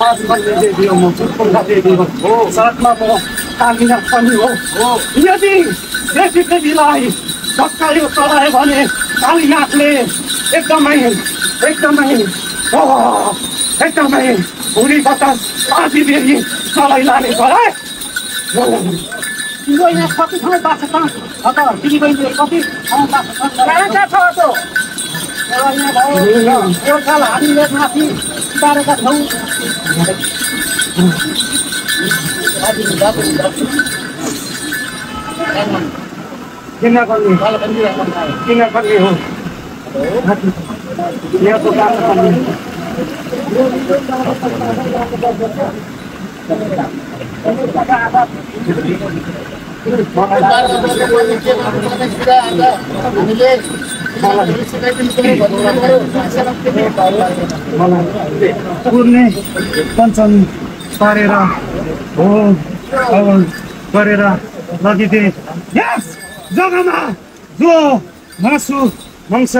पाँचपल्ले देवी हो, म सुर्खुङ्गा देवी हो, साथमा म कालीनाथ पनि हो। यदि देवी देवीलाई धक्कायो चलायो भने कालीनाथले एकदमै भुँडी बतास आधी बेरी चलाइ लानेछ है। तिम्रो यहाँ कति ठाउँ बाँच्छ त दिदी बहिनीले कति ठाउँ बाँच्छ कहाँ छ त यो साल हामीले माथि उतारेका छौँ। किन गर्ने हो यहाँको बाटो पनि पुर्ने पञ्चमी पारेर हो गरेर लगिदिए यस जग्गामा जो मासु मांस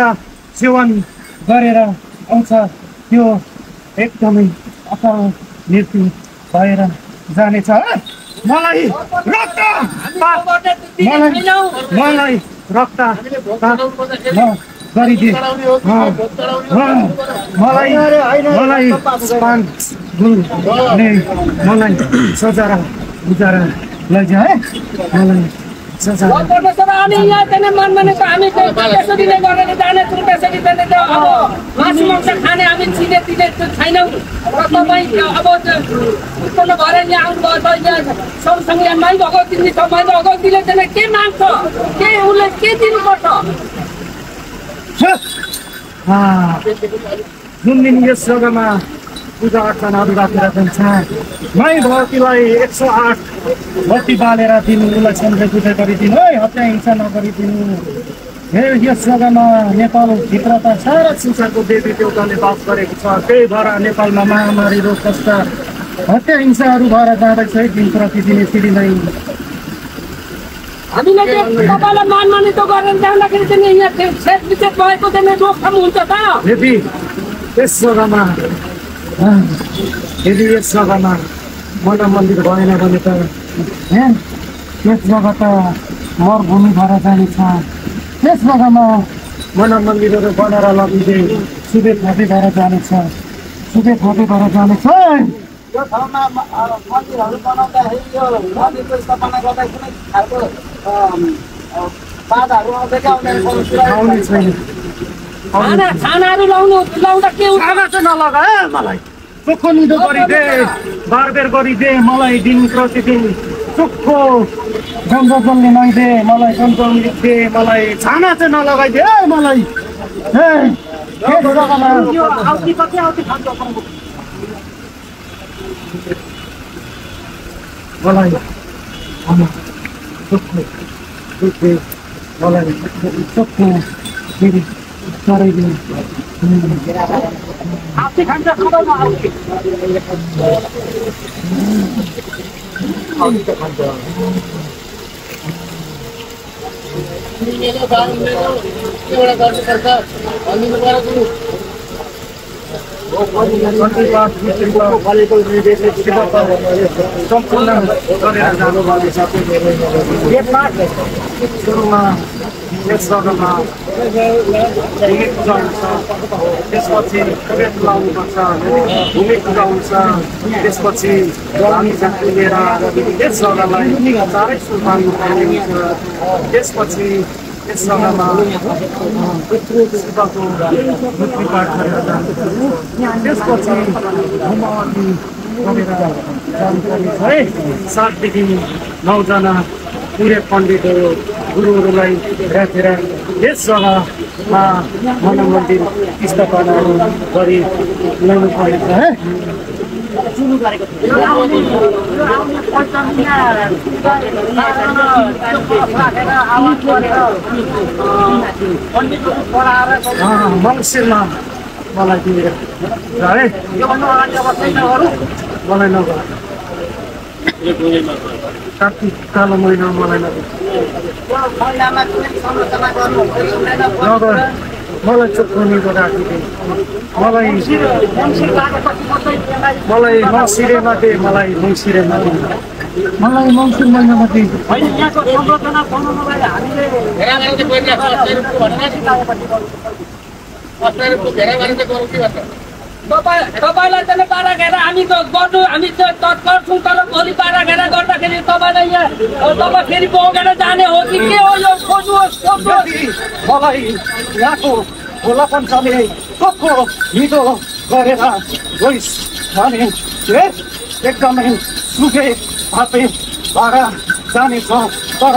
सेवन गरेर आउँछ त्यो एकदमै अकाल मृत्यु भएर जानेछ। मलाई रक्त गरिदिए मलाई पान गुरुले मलाई सजारा बुझारा लैजा है मलाई अनि यहाँ चाहिँ मनमानेको हामी त्यसरी नै गरेर जाने त्यसरी चाहिँ अब मासु मांस खाने हामी चिने तिने छैनौँ र तपाईँ अब उत्पन्न भएर यहाँ आउनुभयो त यहाँ सँगसँगै मै भगवती छ मै भगवतीले चाहिँ के माग्छ के उसले के दिनुपर्छ जुन दिन यस जग्गामा पूजा अर्चनाहरू राखेर जान्छ मै भगवतीलाई 108 बत्ती बालेर दिनु उसलाई सम्झै पूजा गरिदिनु है हत्या हिंसा नगरिदिनु। यस जग्गामा नेपालभित्र त सारा संसारको देवी देवताले बास गरेको छ त्यही भएर नेपालमा महामारी रोग कष्ट हत्या हिंसाहरू भएर जाँदैछ दिन प्रतिदिन यसरी नै। हामीले तपाईँलाई मनमानितो गरेर जाँदाखेरि चाहिँ यहाँ क्षेत्र विच्छेद भएको चाहिँ रोकथाम हुन्छ त यदि यस जग्गामा मन मन्दिर भएन भने त त्यस जग्गा त मरुभूमि भएर जानेछ। त्यस जग्गामा मन मन्दिरहरू बनाएर लगिदिए सुबे थापी भएर जानेछ यो ठाउँमा मन्दिरहरू बनाउँदाखेरि यो मन्दिरको स्थापना गर्दा कुनै खालको बाधाहरू आउँछ कि आउने छैन। खानाहरू लाउँदा के खाना चाहिँ नलगा मलाई चोखो निदो गरिदे बारबेर गरिदे मलाई दिन प्रतिदिन चोखो गङ्गाजल नुहाइदे मलाई गङ्गामृत दे मलाई छाना चाहिँ नलगाइदे मलाई मलाई चोखो फेरि चराइदिनु आउती खान्छ खाँदैन सम्पूर्ण गरेर जानुभएको छ। सुरुमा यस जग्गामा भूमि पूजा हुन्छ त्यसपछि पेट लाउनुपर्छ भूमि पूजा हुन्छ त्यसपछि हामी जाति लिएर यस जग्गालाई चारै सुल्तान उठाउने हुन्छ। त्यसपछि यस जग्गामा शिवको मूर्ति पाठ गरेर जान्छ। त्यसपछि होमावती गरेर जानुपर्ने छ है। 7 देखि 9 जना पुरै पण्डितहरू गुरुहरूलाई राखेर यस जग्गामा मन मन्दिर स्थापनाहरू गरी ल्याउनु परेको छ है। मङ्सिरमा मलाई दिएर है मलाई नगर कार्तिक कालो महिना मलाई नगर मलाई चोक्रोनीको राखिदिए मलाई मसिरेमा दे मलाई मङ्सिरेमा दे मलाई मङ्सिर महिनामा दे होइन यहाँको संरचना बनाउनलाई हामीले तपाईँलाई चाहिँ बाह्र घेरा हामी गर्नु हामी तत्पर छौँ तर भोलि बाह्र घेरा गर्दाखेरि तपाईँलाई यहाँ तपाईँ फेरि बगेर जाने हो कि के हो यो खोज्नुहोस् मलाई यहाँको खोला पञ्चाले कस्तो मिठो गरेर गइस् भने एकदमै सुखे भापे भएर जानेछ तर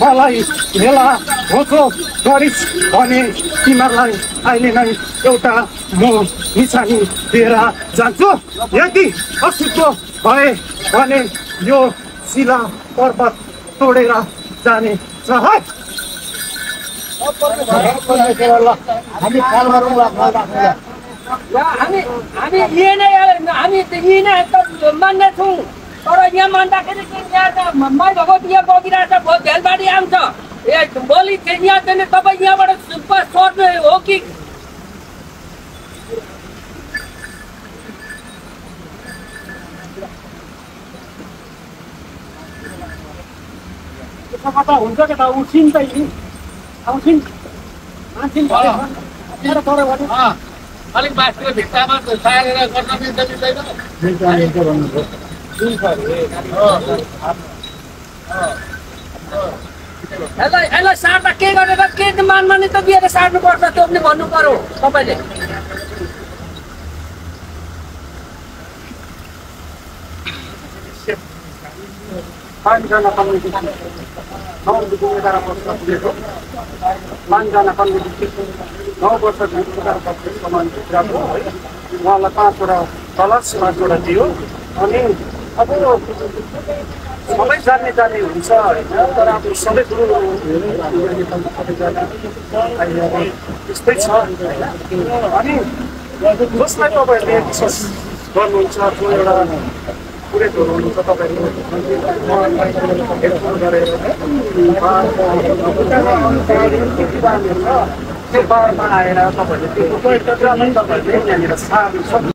मलाई भेला होचो गरिस् भने तिमीहरूलाई अहिले नै एउटा म निशानी दिएर जान्छु यदि अस्तित्व भए भने यो शिला पर्वत तोडेर जाने छ है हामी ख्याल गरौँ हामी यही नै मान्ने छौँ तर यहाँ मान्दाखेरि यहाँ त मै भगवत यहाँ बगिरहेछ झेलबारी आउँछ भोलि यहाँ चाहिँ तपाईँ यहाँबाट सर्ने हो कि हुन्छ के त उठिन् त आउँछिन् मान्छे अलिक बाँसको भित्तामा सारेर गर्न मिल्दैन यसलाई सार्दा के गरेर के मानमाने त दिएर सार्नुपर्छ त्यो पनि भन्नु पर्यो तपाईँले पाँचजना कम्युनिटी 9 वर्ष पुगेको 5जना कम्युनिटी 9 वर्ष कमानको है उहाँलाई 5वटा तलस 5वटा दियो अनि अब सबै जान्ने हुन्छ होइन तर अब सबै कुरो त्यस्तै छ अनि जसलाई तपाईँहरूले विश्वास गर्नुहुन्छ जो एउटा पुरेतहरू हुनुहुन्छ तपाईँहरू गरेर त्यो बारमा आएर तपाईँहरूले त्यो तपाईँहरूले यहाँनिर सार्नु सक्नु